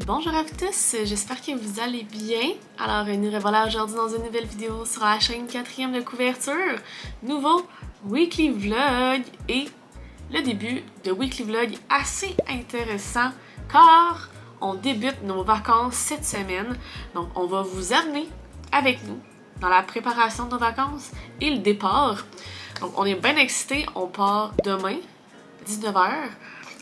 Bonjour à vous tous, j'espère que vous allez bien. Alors nous revoilà aujourd'hui dans une nouvelle vidéo sur la chaîne 4e de couverture. Nouveau weekly vlog et le début de weekly vlog assez intéressant car on débute nos vacances cette semaine. Donc on va vous amener avec nous dans la préparation de nos vacances et le départ. Donc on est bien excités, on part demain 19h.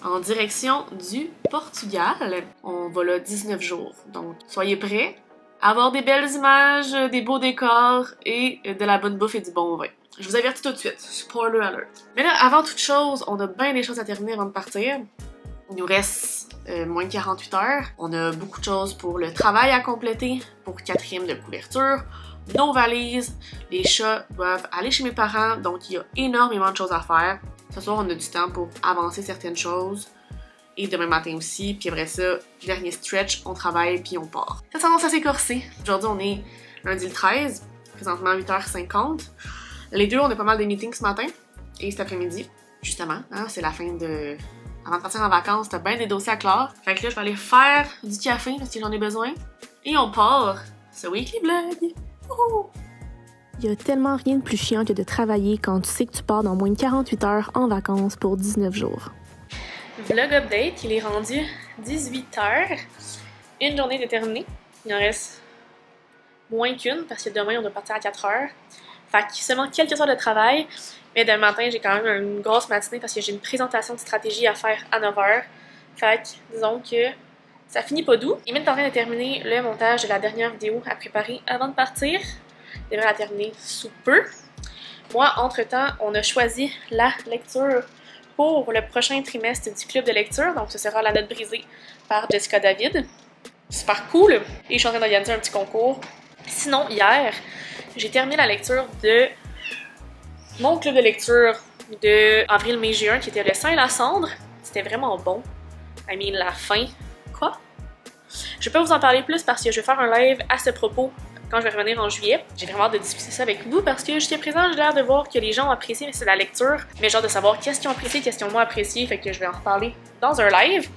En direction du Portugal. On va là 19 jours. Donc, soyez prêts à avoir des belles images, des beaux décors et de la bonne bouffe et du bon vin. Je vous avertis tout de suite. Spoiler alert. Mais là, avant toute chose, on a bien des choses à terminer avant de partir. Il nous reste moins de 48 heures. On a beaucoup de choses pour le travail à compléter, pour 4e de couverture, nos valises. Les chats doivent aller chez mes parents, donc il y a énormément de choses à faire. Ce soir, on a du temps pour avancer certaines choses. Et demain matin aussi. Puis après ça, dernier stretch, on travaille puis on part. Ça s'annonce assez corsé. Aujourd'hui, on est lundi le 13, présentement 8h50. Les deux, on a pas mal de meetings ce matin et cet après-midi. Justement, hein, c'est la fin de... Avant de partir en vacances, t'as bien des dossiers à clore. Fait que là, je vais aller faire du café parce que j'en ai besoin. Et on part ce weekly vlog. Wouhou! Il y a tellement rien de plus chiant que de travailler quand tu sais que tu pars dans moins de 48 heures en vacances pour 19 jours. Vlog update, il est rendu 18h. Une journée est terminée. Il en reste moins qu'une parce que demain on doit partir à 4h. Fait que seulement quelques heures de travail. Mais demain matin, j'ai quand même une grosse matinée parce que j'ai une présentation de stratégie à faire à 9h. Fait que disons que ça finit pas doux. Il est en train de terminer le montage de la dernière vidéo à préparer avant de partir. Il devrait la terminer sous peu. Moi, entre-temps, on a choisi la lecture pour le prochain trimestre du club de lecture. Donc, ce sera La Note brisée par Jessica David. Super cool! Et je suis en train d'organiser un petit concours. Sinon, hier, j'ai terminé la lecture de mon club de lecture de avril, mai, juin, qui était le Saint et la Cendre. C'était vraiment bon. I mean, la fin. Quoi? Je vais pas vous en parler plus parce que je vais faire un live à ce propos quand je vais revenir en juillet. J'ai vraiment hâte de discuter ça avec vous parce que jusqu'à présent, j'ai l'air de voir que les gens ont apprécié mais c'est la lecture. Mais j'ai hâte de savoir qu'est-ce qu'ils ont apprécié, qu'est-ce qu'ils ont moins apprécié, fait que je vais en reparler dans un live.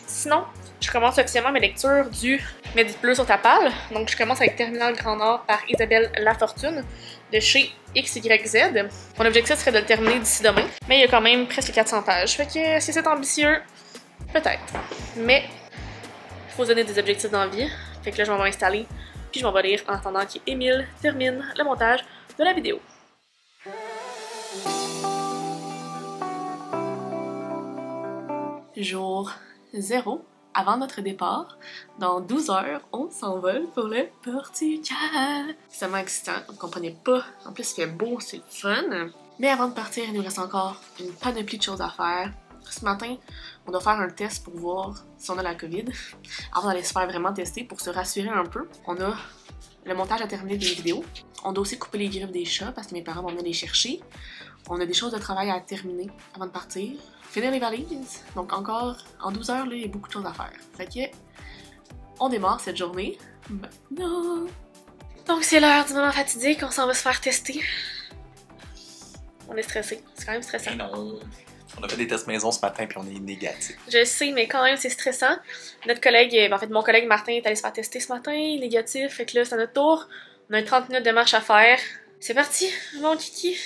Sinon, je commence officiellement mes lectures du Médite bleu sur ta pâle. Donc je commence avec Terminal Grand Nord par Isabelle Lafortune de chez XYZ. Mon objectif serait de le terminer d'ici demain, mais il y a quand même presque 400 pages. Fait que si c'est ambitieux, peut-être. Mais il faut se donner des objectifs dans la vie. Fait que là, je vais m'installer. Puis je m'en vais lire en attendant qu'Émile termine le montage de la vidéo. Jour 0, avant notre départ. Dans 12 heures, on s'envole pour le Portugal. C'est tellement excitant, on ne comprenait pas. En plus, il fait beau, c'est le fun. Mais avant de partir, il nous reste encore une panoplie de choses à faire. Ce matin, on doit faire un test pour voir si on a la COVID. Avant d'aller se faire vraiment tester pour se rassurer un peu. On a le montage à terminer des vidéos. On doit aussi couper les griffes des chats parce que mes parents vont venir les chercher. On a des choses de travail à terminer avant de partir. Finir les valises. Donc encore, en 12 heures, là, il y a beaucoup de choses à faire. Fait que, on démarre cette journée maintenant. Donc c'est l'heure du moment fatidique, on s'en va se faire tester. On est stressé, c'est quand même stressant. Et non. On a fait des tests maison ce matin puis on est négatif. Je sais, mais quand même, c'est stressant. Notre collègue, en fait, mon collègue Martin est allé se faire tester ce matin, négatif. Fait que là, c'est à notre tour. On a 30 minutes de marche à faire. C'est parti, mon kiki!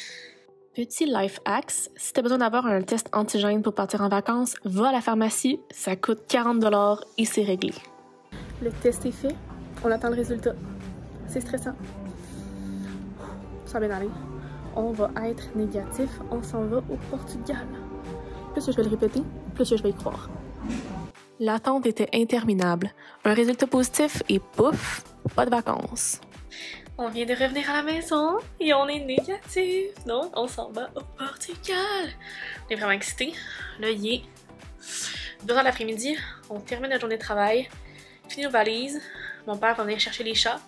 Petit life hacks, si t'as besoin d'avoir un test antigène pour partir en vacances, va à la pharmacie, ça coûte 40$ et c'est réglé. Le test est fait, on attend le résultat. C'est stressant. Ça va bien aller. On va être négatif, on s'en va au Portugal. Plus que je vais le répéter, plus que je vais y croire. L'attente était interminable. Un résultat positif et pouf, pas de vacances. On vient de revenir à la maison et on est négatif. Donc, on s'en va au Portugal. On est vraiment excités. Là, il est 2h de l'après-midi. On termine la journée de travail. Fini nos valises. Mon père va venir chercher les chats.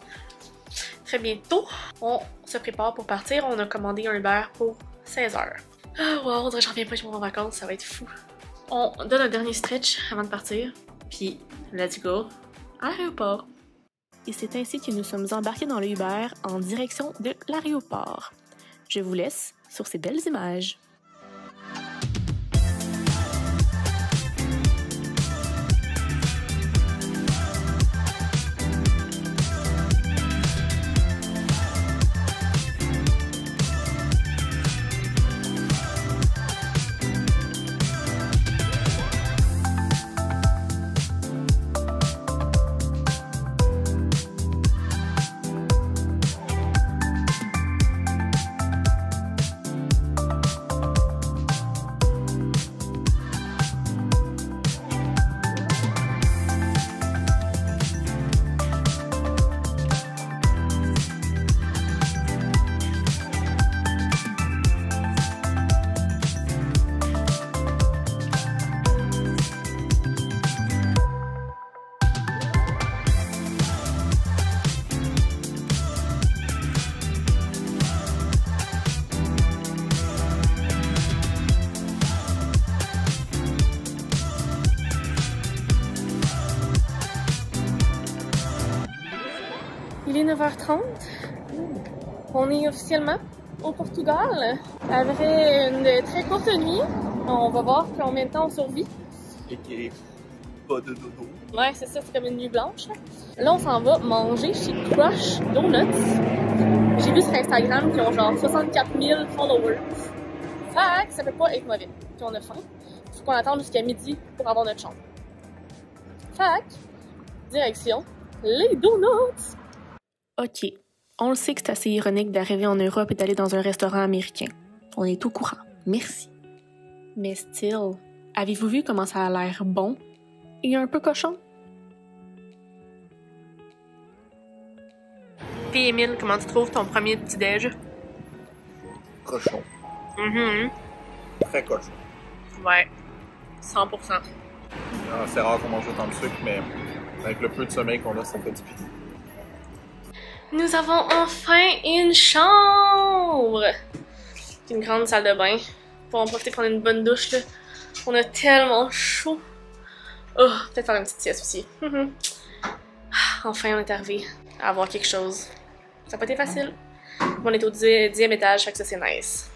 Très bientôt, on se prépare pour partir. On a commandé un Uber pour 16h. Ah wow, on dirait que j'en reviens pas, je m'en vais en vacances, ça va être fou. On donne un dernier stretch avant de partir. Puis, let's go à l'aéroport. Et c'est ainsi que nous sommes embarqués dans le Uber en direction de l'aéroport. Je vous laisse sur ces belles images. Il est 9h30. On est officiellement au Portugal. Après une très courte nuit, on va voir combien de temps on survit. Et qui est pas de dodo. Ouais, c'est ça, c'est comme une nuit blanche. Là, on s'en va manger chez Crush Donuts. J'ai vu sur Instagram qu'ils ont genre 64 000 followers. Fait que ça peut pas être mauvais. Puis on a faim. Faut qu'on attende jusqu'à midi pour avoir notre chambre. Fait que, direction les donuts! Ok, on le sait que c'est assez ironique d'arriver en Europe et d'aller dans un restaurant américain. On est au courant. Merci. Mais still, avez-vous vu comment ça a l'air bon et un peu cochon? Puis Émile, comment tu trouves ton premier petit-déj? Cochon. Très cochon. Ouais, 100%. C'est rare qu'on mange autant de sucre, mais avec le peu de sommeil qu'on a, ça fait du bien. Nous avons enfin une chambre! C'est une grande salle de bain. Pour en profiter prendre une bonne douche, là. On a tellement chaud. Oh, peut-être faire une petite sieste aussi. Enfin, on est arrivé à avoir quelque chose. Ça n'a pas été facile. On est au 10e étage, fait que ça c'est nice.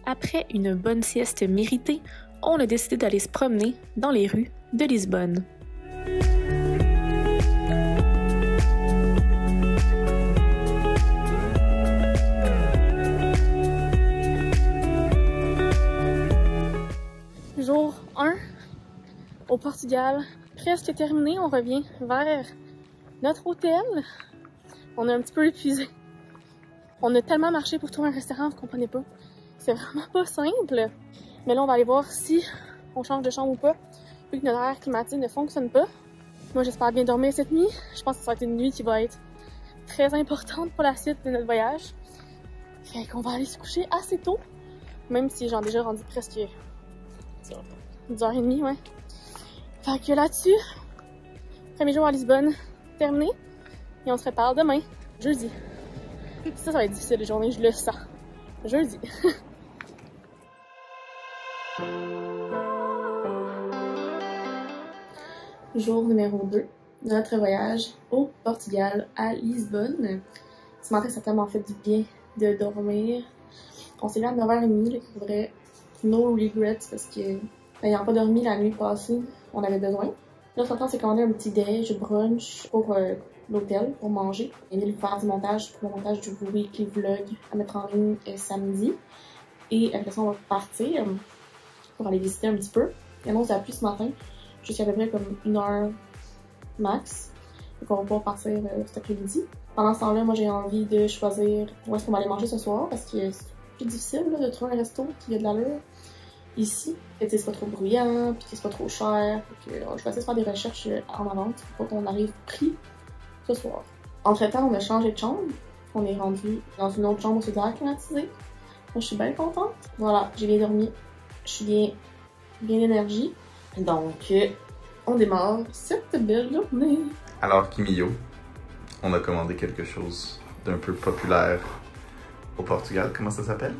Après une bonne sieste méritée, on a décidé d'aller se promener dans les rues de Lisbonne. Jour 1 au Portugal, presque terminé, on revient vers notre hôtel. On est un petit peu épuisé. On a tellement marché pour trouver un restaurant, vous comprenez pas. C'est vraiment pas simple. Mais là, on va aller voir si on change de chambre ou pas, vu que notre air climatique ne fonctionne pas. Moi, j'espère bien dormir cette nuit. Je pense que ça va être une nuit qui va être très importante pour la suite de notre voyage. Fait qu'on va aller se coucher assez tôt, même si j'en ai déjà rendu presque 10h30, ouais. Fait que là-dessus, premier jour à Lisbonne, terminé. Et on se reparle demain, jeudi. Ça va être difficile les journées, je le sens. Jeudi. Jour numéro 2 de notre voyage au Portugal, à Lisbonne. Ce matin, ça a tellement fait du bien de dormir. On s'est levé à 9h30, là, pour vrai. No regrets, parce que n'ayant pas dormi la nuit passée, on avait besoin. Là, ce matin, on s'est commandé un petit déj brunch pour l'hôtel, pour manger. Et il faire du montage pour le montage du weekly vlog à mettre en ligne samedi. Et après ça, on va partir pour aller visiter un petit peu. Il annonce la pluie ce matin, jusqu'à à peu près comme 1h max. Donc on va pouvoir partir cet après-midi. Pendant ce temps-là, moi j'ai envie de choisir où est-ce qu'on va aller manger ce soir, parce que c'est plus difficile là, de trouver un resto qui a de l'allure ici. Et c'est pas trop bruyant, puis c'est pas trop cher. Je vais essayer de faire des recherches en avance pour qu'on arrive pris ce soir. Entre-temps, on a changé de chambre. On est rendu dans une autre chambre sous air climatisé. Moi, je suis bien contente. Voilà, j'ai bien dormi. Je suis bien énergie. Donc, on démarre cette belle journée. Alors, Kimio, on a commandé quelque chose d'un peu populaire au Portugal. Comment ça s'appelle?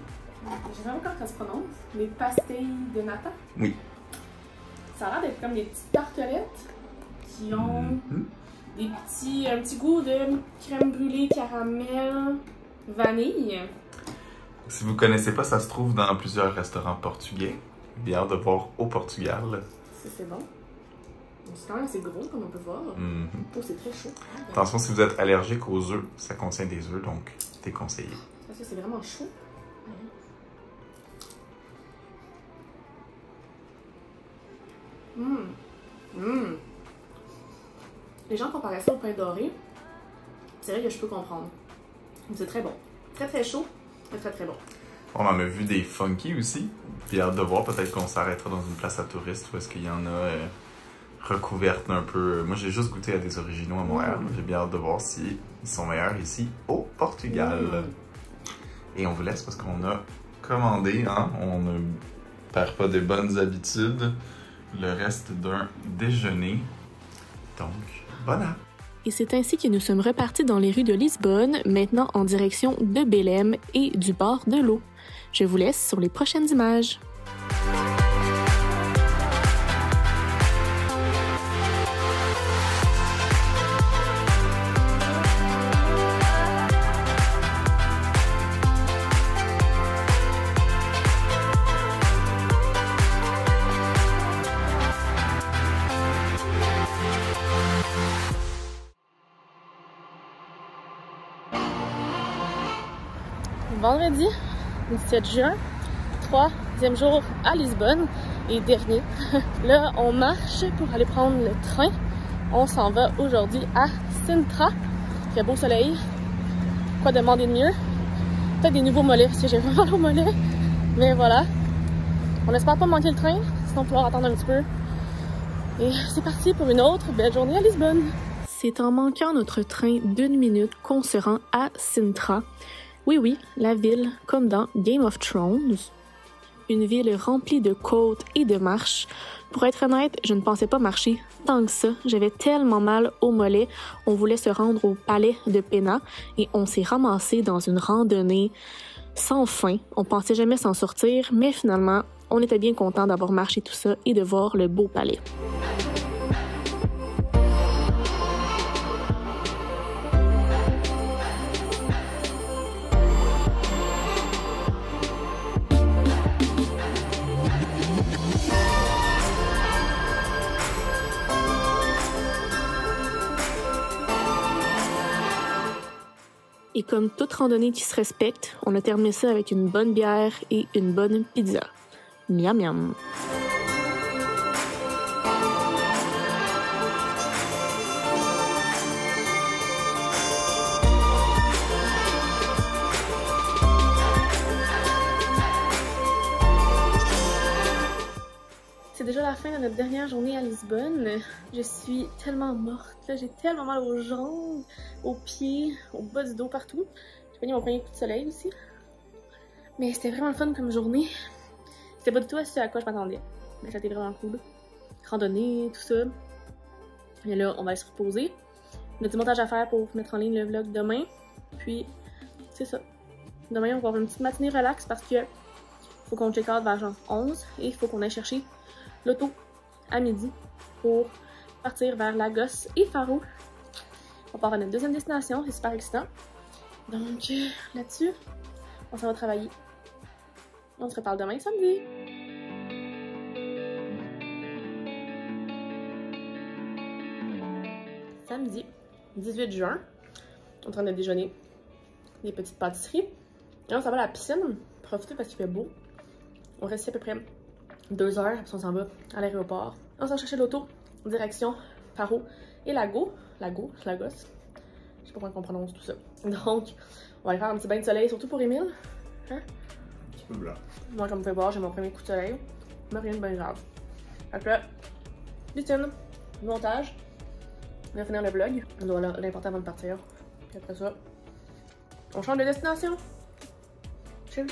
Je sais pas encore comment ça se prononce. Les pastilles de nata. Oui. Ça a l'air d'être comme des petites tartelettes qui ont un petit goût de crème brûlée, caramel, vanille. Si vous connaissez pas, ça se trouve dans plusieurs restaurants portugais. Bien hâte de voir au Portugal. C'est bon. C'est quand même assez gros, comme on peut voir. Oh, c'est très chaud. Attention, si vous êtes allergique aux œufs, ça contient des œufs, donc déconseillé. Parce que c'est vraiment chaud. Les gens comparaient ça au pain doré. C'est vrai que je peux comprendre. C'est très bon. Très très chaud, mais très très bon. On en a vu des funky aussi. Puis hâte de voir, peut-être qu'on s'arrêtera dans une place à touristes où est-ce qu'il y en a recouvertes un peu. Moi, j'ai juste goûté à des originaux à Montréal. J'ai bien hâte de voir si ils sont meilleurs ici au Portugal. Et on vous laisse parce qu'on a commandé, hein? On ne perd pas des bonnes habitudes. Le reste d'un déjeuner. Donc, bon app! Et c'est ainsi que nous sommes repartis dans les rues de Lisbonne, maintenant en direction de Belém et du bord de l'eau. Je vous laisse sur les prochaines images. vendredi 17 juin, 3e jour à Lisbonne et dernier. Là, on marche pour aller prendre le train. On s'en va aujourd'hui à Sintra. Il y a beau soleil. Quoi demander de mieux? Peut-être des nouveaux mollets parce que j'ai vraiment le mollet. Mais voilà. On espère pas manquer le train, sinon pouvoir attendre un petit peu. Et c'est parti pour une autre belle journée à Lisbonne. C'est en manquant notre train d'1 minute qu'on se rend à Sintra. Oui, la ville, comme dans Game of Thrones. Une ville remplie de côtes et de marches. Pour être honnête, je ne pensais pas marcher tant que ça. J'avais tellement mal au mollet. On voulait se rendre au palais de Pena et on s'est ramassé dans une randonnée sans fin. On pensait jamais s'en sortir, mais finalement, on était bien content d'avoir marché tout ça et de voir le beau palais. Et comme toute randonnée qui se respecte, on a terminé ça avec une bonne bière et une bonne pizza. Miam miam! C'est déjà la fin de notre dernière journée à Lisbonne. Je suis tellement morte, là, j'ai tellement mal aux jambes, aux pieds, au bas du dos, partout. J'ai pris mon premier coup de soleil aussi. Mais c'était vraiment le fun comme journée. C'était pas du tout ce à quoi je m'attendais. Mais ça a été vraiment cool. Randonnée, tout ça. Et là, on va se reposer. On a du montage à faire pour mettre en ligne le vlog demain. Puis, c'est ça. Demain, on va avoir une petite matinée relax parce que faut qu'on check out vers genre 11 et il faut qu'on aille chercher l'auto à midi pour partir vers Lagos et Faro. On part à notre deuxième destination, c'est super excitant. Donc là-dessus, on s'en va travailler. On se reparle demain samedi. Samedi 18 juin, on est en train de déjeuner des petites pâtisseries. Et on s'en va à la piscine, profiter parce qu'il fait beau. On reste ici à peu près 2 heures, puis on s'en va à l'aéroport. On s'en va chercher l'auto, direction Faro et Lagos. Je sais pas comment on prononce tout ça. Donc, on va aller faire un petit bain de soleil, surtout pour Émile. Hein? Un petit peu blanc. Moi, comme vous pouvez voir, j'ai mon premier coup de soleil. Mais rien de bien grave. Fait que là, piscine, montage. On va finir le vlog. On doit l'importer avant de partir. Puis après ça, on change de destination. Chill.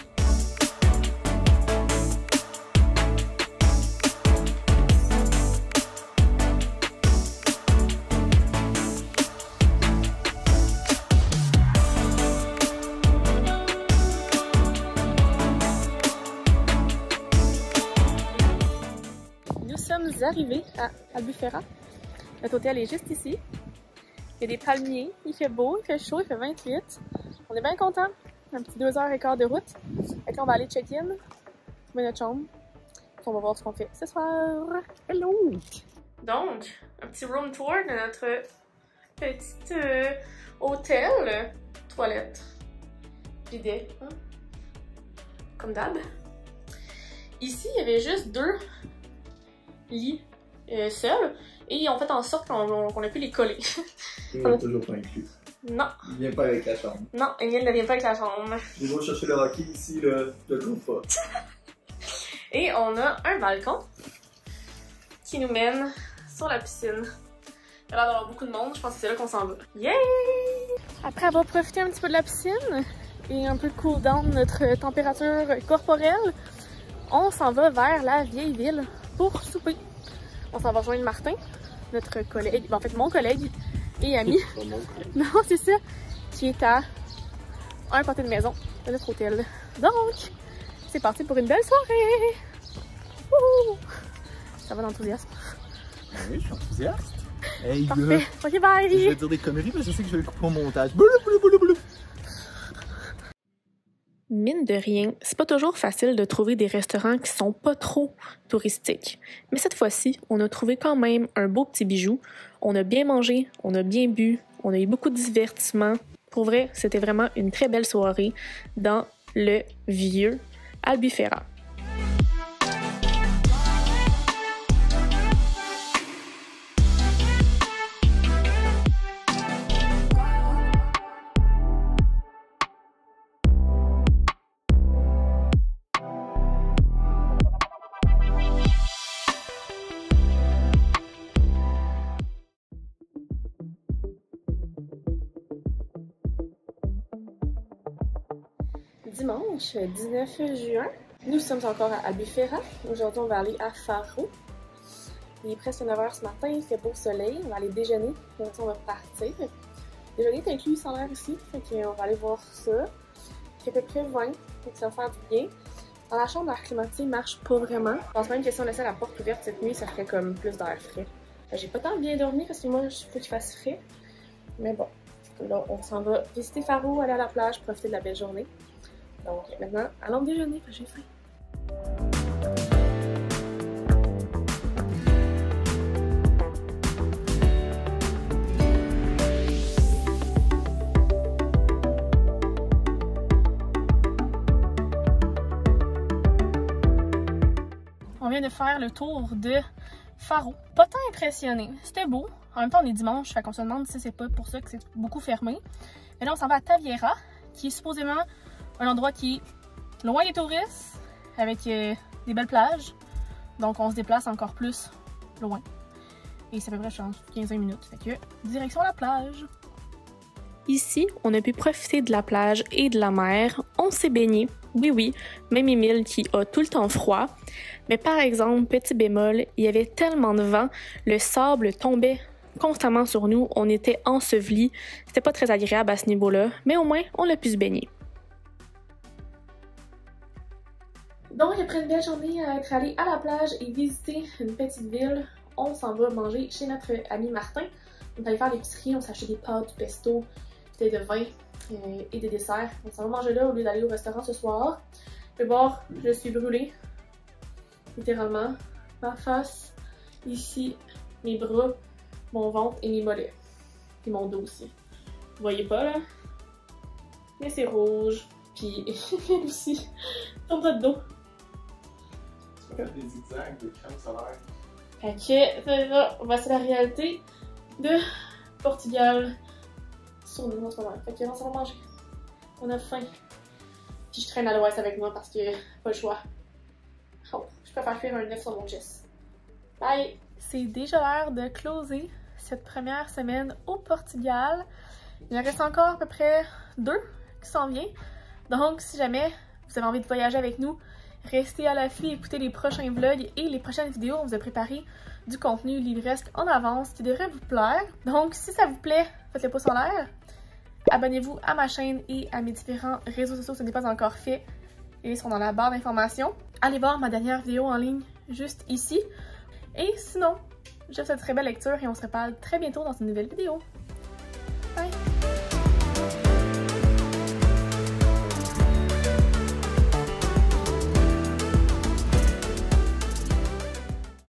Nous sommes arrivés à Albufeira. Notre hôtel est juste ici. Il y a des palmiers, il fait beau, il fait chaud, il fait 28. On est bien contents. Un petit 2h15 de route. Et là, on va aller check-in, trouver notre chambre. Puis on va voir ce qu'on fait ce soir. Hello! Donc, un petit room tour de notre petit hôtel. Toilette. Bidet. Hein? Comme d'hab. Ici, il y avait juste 2 lits seuls. Et ils ont fait en sorte qu'on a pu les coller. Il n'est toujours pas inclus. Non. Il vient pas avec la chambre. Non, Emile ne vient pas avec la chambre. Je vais chercher le hockey ici, le trouve pas. Et on a un balcon qui nous mène sur la piscine. Il y a l'air d'avoir beaucoup de monde, je pense que c'est là qu'on s'en va. Yay! Après avoir profité un petit peu de la piscine et un peu de cool down de notre température corporelle, on s'en va vers la vieille ville pour souper. On s'en va rejoindre Martin, notre collègue, en fait mon collègue et ami. Non, c'est ça, qui est à un pâté de maison de notre hôtel. Donc, c'est parti pour une belle soirée! Wouhou! Ça va l'enthousiasme? Oui, je suis enthousiaste. Hey, Parfait, ok bye! Je vais dire des conneries, mais je sais que je vais le couper au montage. Boulou, boulou, boulou, boulou. Mine de rien, c'est pas toujours facile de trouver des restaurants qui sont pas trop touristiques. Mais cette fois-ci, on a trouvé quand même un beau petit bijou. On a bien mangé, on a bien bu, on a eu beaucoup de divertissement. Pour vrai, c'était vraiment une très belle soirée dans le vieux Albufera. Dimanche 19 juin, nous sommes encore à Albufera. Aujourd'hui, on va aller à Faro. Il est presque 9h ce matin, il fait beau soleil. On va aller déjeuner, donc on va partir. Le déjeuner est inclus sans l'air aussi, donc on va aller voir ça. Il fait à peu près 20, donc ça va faire du bien. Dans la chambre, l'air climatisé marche pas vraiment. Je pense même que si on laissait la porte ouverte cette nuit, ça ferait comme plus d'air frais. J'ai pas tant bien dormi parce que moi, il faut qu'il fasse frais. Mais bon, là, on s'en va visiter Faro, aller à la plage, profiter de la belle journée. Donc maintenant, allons déjeuner, j'ai faim. On vient de faire le tour de Faro. Pas tant impressionné. C'était beau. En même temps, on est dimanche, fait qu'on se demande si c'est pas pour ça que c'est beaucoup fermé. Mais là, on s'en va à Taviera, qui est supposément un endroit qui est loin des touristes, avec des belles plages. Donc on se déplace encore plus loin. Et c'est à peu près 15 minutes. Fait que direction la plage. Ici, on a pu profiter de la plage et de la mer. On s'est baigné. Oui, même Émile qui a tout le temps froid. Mais par exemple, petit bémol, il y avait tellement de vent, le sable tombait constamment sur nous. On était ensevelis. C'était pas très agréable à ce niveau-là, mais au moins, on a pu se baigner. Donc, après une belle journée à être allé à la plage et visiter une petite ville, on s'en va manger chez notre ami Martin. On est allé faire l'épicerie, on s'est acheté des pâtes, du pesto, des de vin et des desserts. On s'en va manger là au lieu d'aller au restaurant ce soir. Le bord, je suis brûlée, littéralement. Ma face, ici, mes bras, mon ventre et mes mollets. Et mon dos aussi. Vous voyez pas là? Mais c'est rouge. Puis elle aussi, ton bras de dos. Des zigzags de crème solaire. Fait que, voici la réalité de Portugal sur nous en ce moment. Fait que, on s'en va manger. On a faim. Puis je traîne à l'ouest avec moi parce que pas le choix. Oh, je préfère faire un œuf sur mon chest. Bye! C'est déjà l'heure de closer cette première semaine au Portugal. Il en reste encore à peu près 2 qui s'en viennent. Donc, si jamais vous avez envie de voyager avec nous, restez à l'affût, écoutez les prochains vlogs et les prochaines vidéos. On vous a préparé du contenu livresque en avance qui devrait vous plaire. Donc, si ça vous plaît, faites le pouce en l'air. Abonnez-vous à ma chaîne et à mes différents réseaux sociaux si ce n'est pas encore fait. Ils sont dans la barre d'informations. Allez voir ma dernière vidéo en ligne juste ici. Et sinon, je vous souhaite une très belle lecture et on se reparle très bientôt dans une nouvelle vidéo.